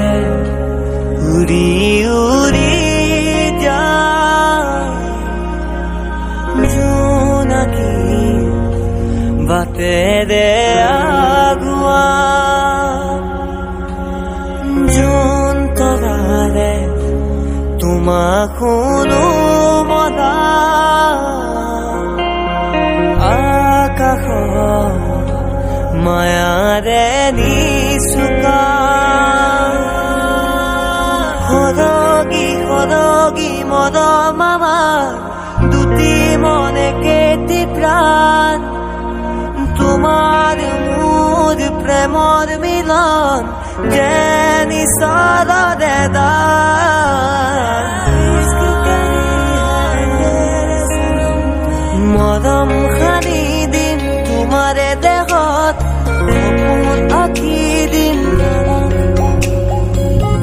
दे उड़ी उड़ी जाए জোনাকি বাটেৰে আগুৱা জোন তৰাৰে তোমাক শুনো মনা আকাশৰ মায়াৰে নিচুকা সৰগী সৰগী মৰম আমাৰ দুটি মনে কেটি প্রাণ তোমার মোর প্রেমর মিলন যেনি সারা দেদার মরম খানি দিন তোমারে দেহত সপোন আঁকি দিন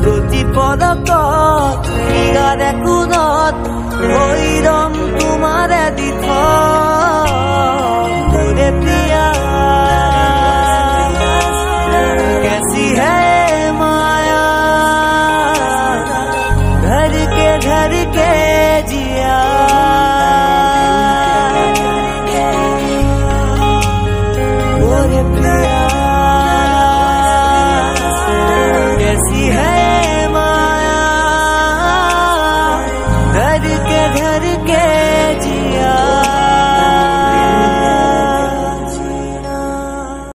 প্রতি পদকত হিয়াৰে কোনত ভৈৰম তোমাৰে দিথ মোৰে প্ৰিয়া कैसी है माया घर के जिया मोरे